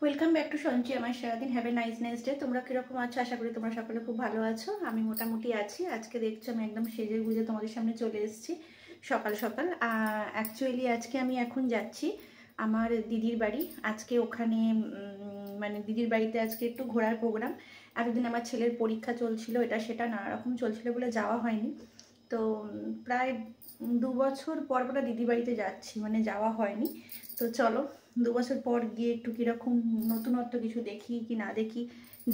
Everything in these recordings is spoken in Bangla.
ওয়েলকাম ব্যাক টু সঞ্চয় আমার সারাদিন। Have a nice day. তোমরা কিরকম আছো? আশা করি তোমরা সকলে খুব ভালো আছো। আমি মোটামুটি আছি। আজকে দেখছো আমি একদম সেজে গুজে তোমাদের সামনে চলে এসেছি সকাল সকাল। অ্যাকচুয়ালি আজকে আমি এখন যাচ্ছি আমার দিদির বাড়ি। আজকে ওখানে মানে দিদির বাড়িতে আজকে একটু ঘোরার প্রোগ্রাম। এতদিন আমার ছেলের পরীক্ষা চলছিল, এটা সেটা নানা রকম চলছিল বলে যাওয়া হয়নি। তো প্রায় 2 বছর পর পর দিদির বাড়িতে যাচ্ছি, মানে যাওয়া হয়নি। তো চলো 2 বছর পর গিয়ে একটু কীরকম নতুনত্ব কিছু দেখি কি না দেখি,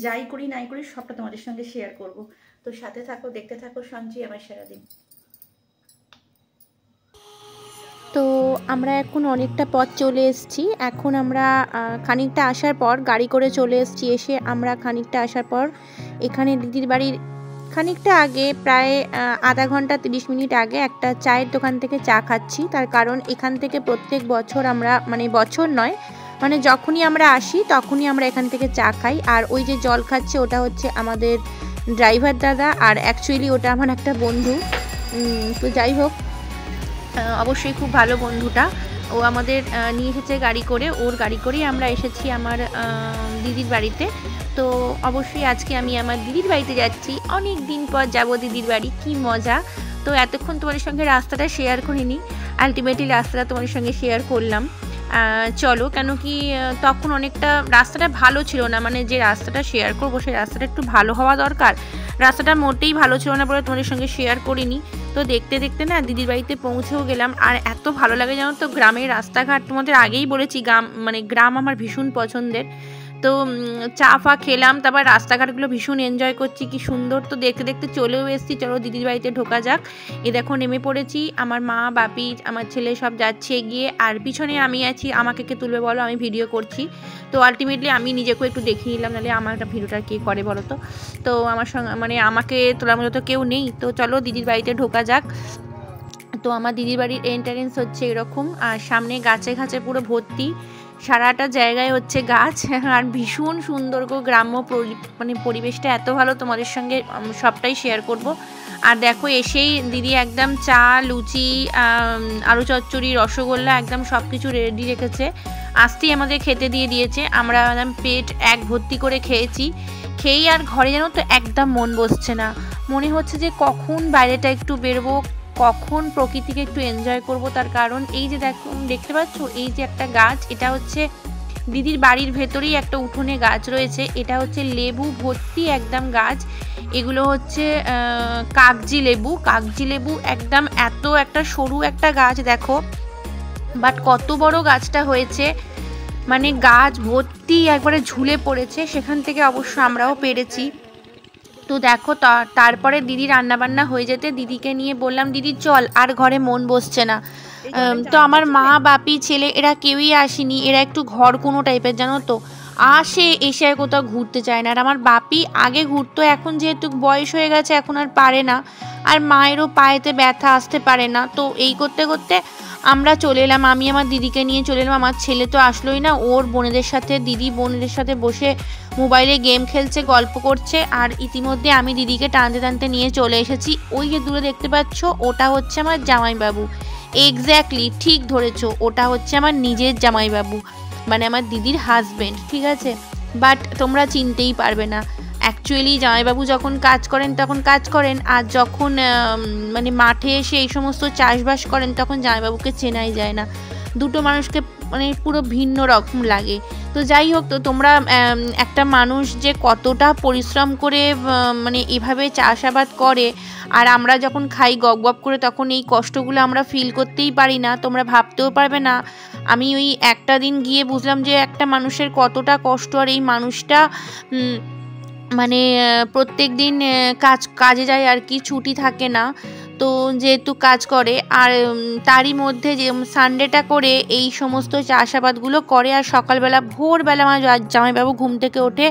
যাই করি নাই করি সবটা তোমাদের সঙ্গে শেয়ার করব। তো সাথে থাকো, দেখতে থাকো সঞ্চয় আমার সারাদিন। তো আমরা এখন অনেকটা পথ চলে এসেছি। এখন আমরা খানিকটা আসার পর গাড়ি করে চলে এসেছি। এসে আমরা খানিকটা আসার পর এখানে দিদির বাড়ির খানিকটা আগে প্রায় আধা ঘন্টা 30 মিনিট আগে একটা চায়ের দোকান থেকে চা খাচ্ছি। তার কারণ এখান থেকে প্রত্যেক বছর আমরা, মানে বছর নয়, মানে যখনই আমরা আসি তখনই আমরা এখান থেকে চা খাই। আর ওই যে জল খাচ্ছে ওটা হচ্ছে আমাদের ড্রাইভার দাদা, আর অ্যাকচুয়ালি ওটা আমার একটা বন্ধু। তো যাই হোক, অবশ্যই খুব ভালো বন্ধুটা। ও আমাদের নিয়ে এসেছে গাড়ি করে, ওর গাড়ি করেই আমরা এসেছি আমার দিদির বাড়িতে। তো অবশ্যই আজকে আমি আমার দিদির বাড়িতে যাচ্ছি, অনেক দিন পর যাব দিদির বাড়ি, কি মজা। তো এতক্ষণ তোমাদের সঙ্গে রাস্তাটা শেয়ার করিনি, আলটিমেটলি রাস্তাটা তোমাদের সঙ্গে শেয়ার করলাম। চলো, কেন কি তখন অনেকটা রাস্তাটা ভালো ছিল না, মানে যে রাস্তাটা শেয়ার করবো সেই রাস্তাটা একটু ভালো হওয়া দরকার। রাস্তাটা মোটেই ভালো ছিল না বলে তোমাদের সঙ্গে শেয়ার করিনি। তো দেখতে দেখতে না দিদির বাড়িতে পৌঁছেও গেলাম। আর এত ভালো লাগে জানো তো, গ্রামের রাস্তাঘাট, তোমাদের আগেই বলেছি গ্রাম আমার ভীষণ পছন্দের। তো চা ফা খেলাম, তারপর রাস্তাঘাটগুলো ভীষণ এনজয় করছি, কি সুন্দর। তো দেখতে দেখতে চলেও এসেছি, চলো দিদির বাড়িতে ঢোকা যাক। এ দেখো নেমে পড়েছি, আমার মা বাপি আমার ছেলে সব যাচ্ছে এগিয়ে, আর পিছনে আমি আছি। আমাকে কে তুলবে বলো, আমি ভিডিও করছি। তো আলটিমেটলি আমি নিজেকেও একটু দেখিয়ে নিলাম, নাহলে আমার একটা ভিডিওটা কে করে বলো তো। তো আমার সঙ্গে, মানে আমাকে তোলার মতো তো কেউ নেই। তো চলো দিদির বাড়িতে ঢোকা যাক। তো আমার দিদির বাড়ির এন্ট্রান্স হচ্ছে এরকম, আর সামনে গাছে গাছে পুরো ভর্তি, সারাটা জায়গায় হচ্ছে গাছ। আর ভীষণ সুন্দর গো গ্রাম্য মানে পরিবেশটা এত ভালো, তোমাদের সঙ্গে সবটাই শেয়ার করব। আর দেখো এসেই দিদি একদম চা, লুচি, আলু চচ্চড়ি, রসগোল্লা একদম সব কিছু রেডি রেখেছে। আসতেই আমাদের খেতে দিয়ে দিয়েছে। আমরা একদম পেট এক ভর্তি করে খেয়েছি। খেয়েই আর ঘরে যেন তো একদম মন বসছে না, মনে হচ্ছে যে কখন বাইরেটা একটু বেরোবো, কখন প্রকৃতিকে একটু এনজয় করব। তার কারণ এই যে দেখো, দেখতে পাচ্ছ এই যে একটা গাছ, এটা হচ্ছে দিদির বাড়ির ভেতরেই একটা উঠোনে গাছ রয়েছে। এটা হচ্ছে লেবু ভর্তি একদম গাছ। এগুলো হচ্ছে কাগজি লেবু একদম, এত একটা সরু একটা গাছ দেখো, বাট কত বড় গাছটা হয়েছে, মানে গাছ ভর্তি একবারে ঝুলে পড়েছে। সেখান থেকে অবশ্য আমরাও পেরেছি। তো দেখো তারপরে দিদি রান্নাবান্না হয়ে যেতে দিদিকে নিয়ে বললাম, দিদি চল, আর ঘরে মন বসছে না। তো আমার মা বাপি ছেলে এরা কেউই আসেনি, এরা একটু ঘর কোনো টাইপের জানো তো, এসে আর কোথাও ঘুরতে চায় না। আর আমার বাপি আগে ঘুরতো, এখন যেহেতু বয়স হয়ে গেছে এখন আর পারে না, আর মায়েরও পায়েতে ব্যথা, আসতে পারে না। তো এই করতে করতে আমরা চলে এলাম, আমি আমার দিদিকে নিয়ে চলে এলাম। আমার ছেলে তো আসলোই না, ওর বোনেদের সাথে, দিদি বোনেদের সাথে বসে মোবাইলে গেম খেলছে, গল্প করছে। আর ইতিমধ্যে আমি দিদিকে টানতে টানতে নিয়ে চলে এসেছি। ওই যে দূরে দেখতে পাচ্ছ, ওটা হচ্ছে আমার জামাইবাবু। এক্স্যাক্টলি ঠিক ধরেছো, ওটা হচ্ছে আমার নিজের জামাইবাবু, মানে আমার দিদির হাজবেন্ড, ঠিক আছে। বাট তোমরা চিনতেই পারবে না। অ্যাকচুয়ালি জামাইবাবু যখন কাজ করেন তখন কাজ করেন, আর যখন মানে মাঠে এসে এই সমস্ত চাষবাস করেন তখন জামাইবাবুকে চেনাই যায় না। দুটো মানুষকে মানে পুরো ভিন্ন রকম লাগে। তো যাই হোক, তো তোমরা একটা মানুষ যে কতটা পরিশ্রম করে মানে এভাবে চাষাবাদ করে, আর আমরা যখন খাই গপ গপ করে, তখন এই কষ্টগুলো আমরা ফিল করতেই পারি না, তোমরা ভাবতেও পারবে না। আমি ওই একটা দিন গিয়ে বুঝলাম যে একটা মানুষের কতটা কষ্ট। আর এই মানুষটা মানে প্রত্যেক দিন কাজে যায় আর কি, ছুটি থাকে না। তো যেহেতু কাজ করে, আর তারই মধ্যে যে সানডেটা করে এই সমস্ত চাষাবাদগুলো করে। আর সকালবেলা ভোরবেলা আমার জামাইবাবু ঘুম থেকে ওঠে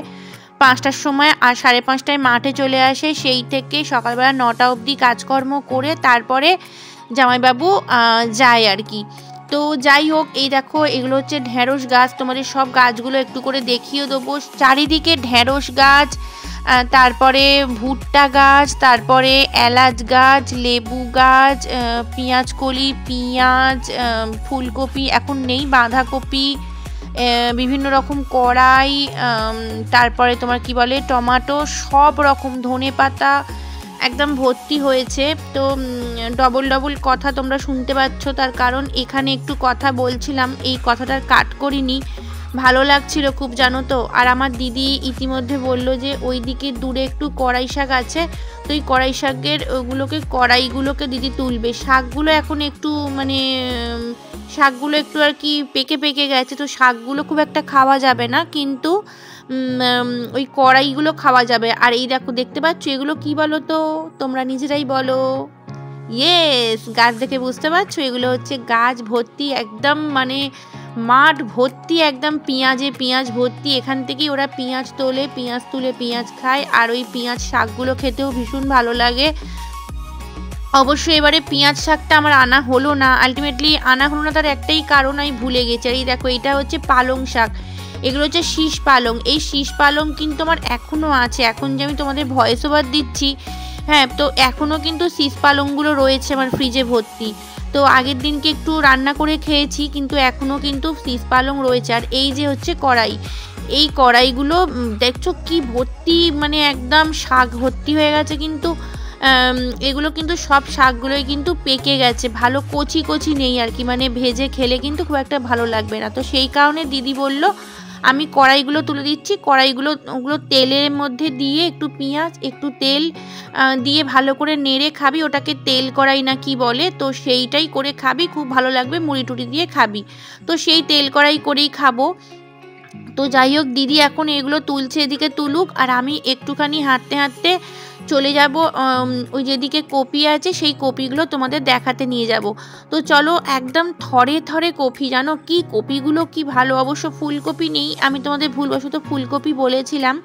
5টার সময়, আর 5:30টায় মাঠে চলে আসে। সেই থেকে সকালবেলা 9টা অবধি কাজকর্ম করে তারপরে জামাইবাবু যায় আর কি। তো যাই হোক, এই দেখো এগুলো হচ্ছে ঢ্যাঁড়স গাছ। তোমাদের সব গাছগুলো একটু করে দেখিয়ে দেবো। চারিদিকে ঢ্যাঁড়স গাছ, তারপরে ভুট্টা গাছ, তারপরে এলাচ গাছ, লেবু গাছ, পেঁয়াজ কলি, পেঁয়াজ, ফুলকপি এখন নেই, বাঁধাকপি, বিভিন্ন রকম কড়াই, তারপরে তোমার কি বলে টমেটো, সব রকম ধনেপাতা একদম ভর্তি হয়েছে। তো ডবল ডবল কথা তোমরা শুনতে পাচ্ছ, তার কারণ এখানে একটু কথা বলছিলাম, এই কথাটার কাট করিনি, ভালো লাগছিল খুব জানো তো। আর আমার দিদি ইতিমধ্যে বলল যে ওই দিকে দূরে একটু কড়াই শাক আছে, তো এই কড়াই শাকের কড়াইগুলোকে দিদি তুলবে। শাকগুলো এখন একটু মানে শাকগুলো একটু আর কি পেকে পেকে গেছে, তো শাকগুলো খুব একটা খাওয়া যাবে না, কিন্তু ওই কড়াইগুলো খাওয়া যাবে। আর এই দেখো দেখতে পাচ্ছ এগুলো কি বলো তো, তোমরা নিজেরাই বলো। ইয়েস, গাছ দেখে বুঝতে পারছো, এগুলো হচ্ছে গাছ ভর্তি একদম মানে মাঠ ভর্তি একদম পেঁয়াজ ভর্তি। এখান থেকেই ওরা পেঁয়াজ তোলে, পেঁয়াজ তুলে পেঁয়াজ খায়, আর ওই পেঁয়াজ শাকগুলো খেতেও ভীষণ ভালো লাগে। অবশ্যই এবারে পেঁয়াজ শাকটা আমার আনা হলো না, আলটিমেটলি আনা হলো না, তার একটাই কারণ আমি ভুলে গেছি। আর এই দেখো এটা হচ্ছে পালং শাক, এগুলো হচ্ছে শীষ পালং। এই শীষ পালং কিন্তু আমার এখনও আছে, এখন যে আমি তোমাদের ভয়েস ওভার দিচ্ছি, হ্যাঁ, তো এখনও কিন্তু শীষ পালংগুলো রয়েছে আমার ফ্রিজে ভর্তি। তো আগের দিনকে একটু রান্না করে খেয়েছি, কিন্তু এখনও কিন্তু শীষ পালং রয়েছে। আর এই যে হচ্ছে কড়াই, এই কড়াইগুলো দেখছো কি ভর্তি, মানে একদম শাক ভর্তি হয়ে গেছে, কিন্তু এগুলো কিন্তু সব শাকগুলোই কিন্তু পেকে গেছে, ভালো কচি কচি নেই আর কি, মানে ভেজে খেলে কিন্তু খুব একটা ভালো লাগবে না। তো সেই কারণে দিদি বলল আমি কড়াইগুলো তুলে দিচ্ছি, ওগুলো তেলের মধ্যে দিয়ে একটু পেঁয়াজ একটু তেল দিয়ে ভালো করে নেড়ে খাবি, ওটাকে তেল কড়াই না কি বলে, তো সেইটাই করে খাবি, খুব ভালো লাগবে, মুড়ি টুড়ি দিয়ে খাবি। তো সেই তেল কড়াই করেই খাবো। তো যাই হোক, দিদি এখন এগুলো তুলছে, এদিকে তুলুক, আর আমি একটুখানি হাঁটতে হাঁটতে চলে যাব ওই যেদিকে কপি আছে সেই কপিগুলো তোমাদের দেখাতে নিয়ে যাব। তো চলো, একদম থরে থরে কপি, জানো কি কপিগুলো কি ভালো। অবশ্য ফুলকপি নেই, আমি তোমাদের ভুলবশত ফুলকপি বলেছিলাম,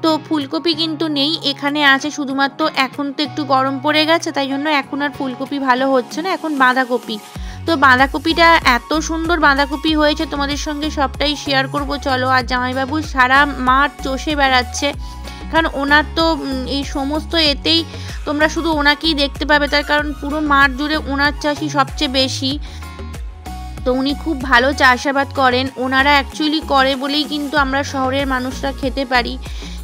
তো ফুলকপি কিন্তু নেই, এখানে আছে শুধুমাত্র, এখন তো একটু গরম পড়ে গেছে তাই জন্য এখন আর ফুলকপি ভালো হচ্ছে না, এখন বাঁধাকপি। তো বাঁধাকপিটা এত সুন্দর বাঁধাকপি হয়েছে, তোমাদের সঙ্গে সবটাই শেয়ার করব চলো। আর জামাইবাবু সারা মাঠ চষে বেড়াচ্ছে, কারণ ওনার তো এই সমস্ত এতেই তোমরা শুধু ওনাকেই দেখতে পাবে, তার কারণ পুরো মাঠ জুড়ে ওনার চাষই সবচেয়ে বেশি। তো উনি খুব ভালো চাষাবাদ করেন, ওনারা অ্যাকচুয়ালি করে বলেই কিন্তু আমরা শহরের মানুষরা খেতে পারি,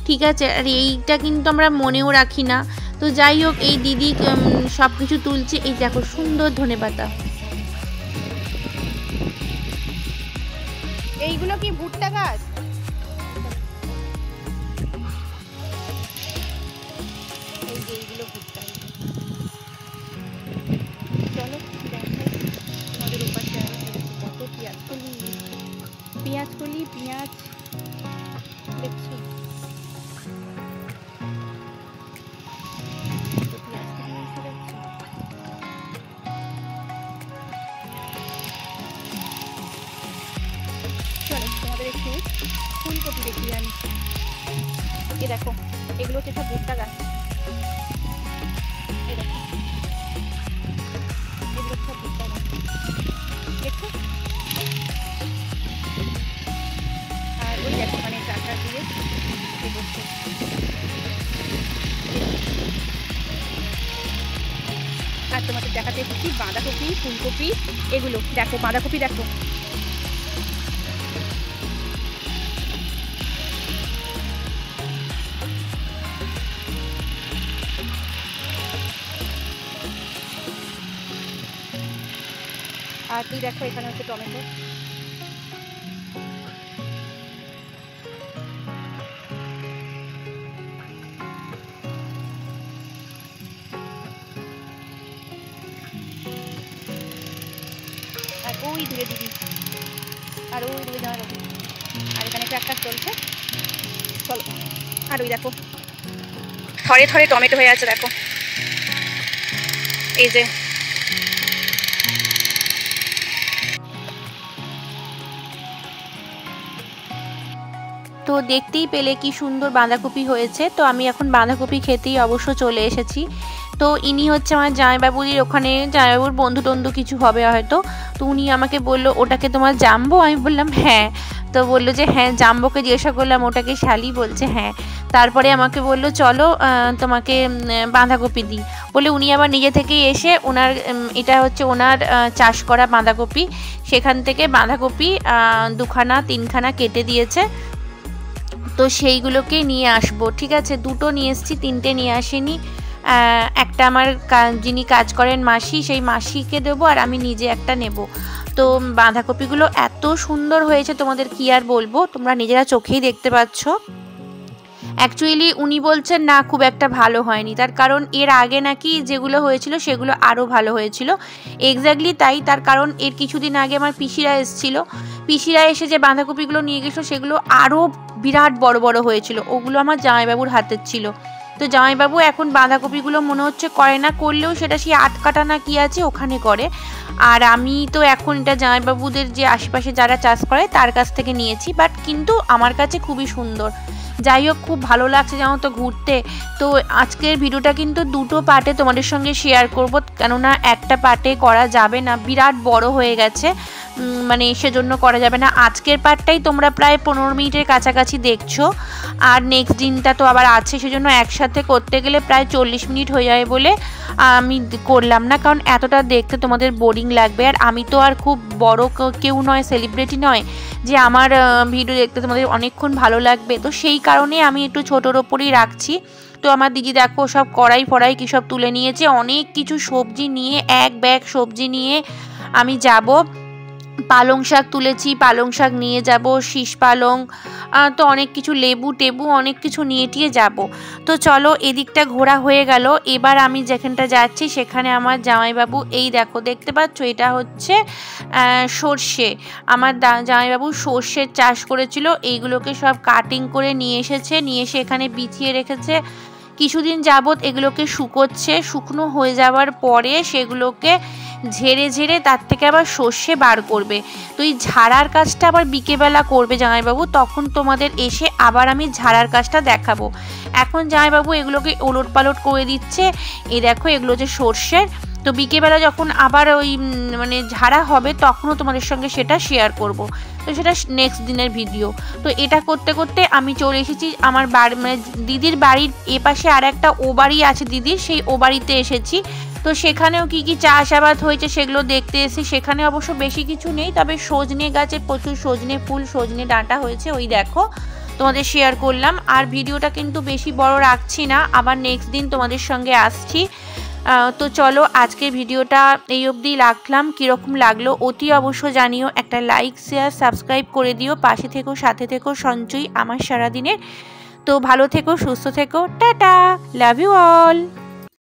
ঠিক আছে। আর এইটা কিন্তু আমরা মনেও রাখি না। তো যাই হোক, এই দিদি সব কিছু তুলছে, এই দেখো সুন্দর ধনেপাতা। এইগুলো কি ভুট্টা গাছ? এই যে এইগুলো ভুট্টা। চলো দেখাই আমাদের ওপাশে কত পেঁয়াজ কলি পেঁয়াজ দেখছো, তোমাদের একটু ফুলকপি দেখিয়ে আমি। এ দেখো এগুলো হচ্ছে সব ভুট্টা গাছ, এ দেখো এগুলো সব ভুট্টা গাছ দেখছো। আর ওই দেখো মানে চাকা দিয়ে করছে। আর তোমাদের দেখাতে এসেছি বাঁধাকপি ফুলকপি, এগুলো দেখো বাঁধাকপি দেখো, আর তুই দেখো এখানে হচ্ছে টমেটো। আর ওই দূরে দিদি, আর ওই দূরে যাওয়া যাবে, আর এখানে ট্রাক্টর চলছে, চলো। আর ওই দেখো থরে থরে টমেটো হয়ে আছে, দেখো এই যে। তো দেখতেই পেলে কি সুন্দর বাঁধাকপি হয়েছে। তো আমি এখন বাঁধাকপি খেতেই অবশ্য চলে এসেছি। তো ইনি হচ্ছে আমার জামাইবাবুর, ওখানে জামাইবাবুর বন্ধু টন্ধু কিছু হবে হয়তো, তো উনি আমাকে বললো ওটাকে তোমার জাম্বো, আমি বললাম হ্যাঁ। তো বললো যে হ্যাঁ জাম্বোকে জিজ্ঞাসা করলাম ওটাকে শালি, বলছে হ্যাঁ। তারপরে আমাকে বললো চলো তোমাকে বাঁধাকপি দিই, বলে উনি আবার নিজে থেকেই এসে ওনার এটা হচ্ছে ওনার চাষ করা বাঁধাকপি, সেখান থেকে বাঁধাকপি 2খানা 3খানা কেটে দিয়েছে, তো সেইগুলোকে নিয়ে আসবো। ঠিক আছে, 2টো নিয়ে এসেছি, 3টে নিয়ে আসিনি। একটা আমার যিনি কাজ করেন মাসি, সেই মাসিকে দেবো, আর আমি নিজে একটা নেব। তো বাঁধাকপিগুলো এত সুন্দর হয়েছে তোমাদের কি আর বলবো, তোমরা নিজেরা চোখেই দেখতে পাচ্ছ। অ্যাকচুয়ালি উনি বলছেন না খুব একটা ভালো হয়নি, তার কারণ এর আগে নাকি যেগুলো হয়েছিল সেগুলো আরও ভালো হয়েছিল। এক্স্যাক্টলি তাই, তার কারণ এর কিছুদিন আগে আমার পিসিরা এসেছিলো, পিসিরা এসে যে বাঁধাকপিগুলো নিয়ে গেছিলো সেগুলো আরও বিরাট বড় বড় হয়েছিল, ওগুলো আমার জামাইবাবুর হাতের ছিল। তো জামাইবাবু এখন বাঁধাকপিগুলো মনে হচ্ছে করে না, করলেও সেটা সেই আটকাটা না কি আছে ওখানে করে। আর আমি তো এখন এটা জামাইবাবুদের যে আশেপাশে যারা চাষ করে তার কাছ থেকে নিয়েছি, বাট কিন্তু আমার কাছে খুবই সুন্দর। যাই হোক, খুব ভালো লাগছে জানো তো ঘুরতে। তো আজকের ভিডিওটা কিন্তু 2টো পার্টে তোমাদের সঙ্গে শেয়ার করব, কেননা একটা পার্টে করা যাবে না, বিরাট বড় হয়ে গেছে, মানে সেজন্য করা যাবে না। আজকের পার্টটাই তোমরা প্রায় 15 মিনিটের কাছাকাছি দেখছো, আর নেক্সট দিনটা তো আবার আছে, সেজন্য একসাথে করতে গেলে প্রায় 40 মিনিট হয়ে যায় বলে আমি করলাম না, কারণ এতটা দেখতে তোমাদের বোরিং লাগবে। আর আমি তো আর খুব বড় কেউ নয়, সেলিব্রিটি নয় যে আমার ভিডিও দেখতে তোমাদের অনেকক্ষণ ভালো লাগবে, তো সেই কারণে আমি একটু ছোটোর ওপরেই রাখছি। তো আমার দিদি দেখো সব কড়াই ফড়াই কী সব তুলে নিয়েছে, অনেক কিছু সবজি নিয়ে, এক ব্যাগ সবজি নিয়ে আমি যাব। পালং শাক তুলেছি, পালং শাক নিয়ে যাব, শীষ পালং, তো অনেক কিছু, লেবু টেবু অনেক কিছু নিয়ে টিয়ে যাব। তো চলো, এদিকটা ঘোরা হয়ে গেল, এবার আমি যেখানটা যাচ্ছি সেখানে আমার জামাইবাবু, এই দেখো দেখতে পাচ্ছ, এটা হচ্ছে সর্ষে। আমার জামাইবাবু সর্ষের চাষ করেছিল, এইগুলোকে সব কাটিং করে নিয়ে এসেছে, নিয়ে এসে এখানে বিছিয়ে রেখেছে। কিছুদিন যাবত এগুলোকে শুকোচ্ছে, শুকনো হয়ে যাওয়ার পরে সেগুলোকে ঝেড়ে ঝেড়ে তার থেকে আবার সর্ষে বার করবে। তো এই ঝাড়ার কাজটা আবার বিকেলবেলা করবে জামাইবাবু, তখন তোমাদের এসে আবার আমি ঝাড়ার কাজটা দেখাবো। এখন জামাইবাবু এগুলোকে ওলট পালট করে দিচ্ছে, এই দেখো এগুলো যে সর্ষের। তো বিকেলবেলা যখন আবার ওই মানে ঝাড়া হবে তখনও তোমাদের সঙ্গে সেটা শেয়ার করব, তো সেটা নেক্সট দিনের ভিডিও। তো এটা করতে করতে আমি চলে এসেছি আমার বাড়ি, মানে দিদির বাড়ির এপাশে আর একটা ও বাড়ি আছে দিদির, সেই ও বাড়িতে এসেছি। তো সেখানেও কি কি চাষাবাদ হয়েছে সেগুলো দেখতে এসেছি। সেখানে অবশ্য বেশি কিছু নেই, তবে সজনে গাছে প্রচুর সজনে ফুল, সজনে ডাঁটা হয়েছে, ওই দেখো তোমাদের শেয়ার করলাম। আর ভিডিওটা কিন্তু বেশি বড় রাখছি না, আবার নেক্সট দিন তোমাদের সঙ্গে আসছি। তো চলো, আজকের ভিডিওটা এই অবধি রাখলাম। কীরকম লাগলো অতি অবশ্য জানিও, একটা লাইক শেয়ার সাবস্ক্রাইব করে দিও, পাশে থেকো, সাথে থেকো, সঞ্চয়ী আমার সারাদিনের। তো ভালো থেকো, সুস্থ থেকো, টাটা, লাভ ইউ অল।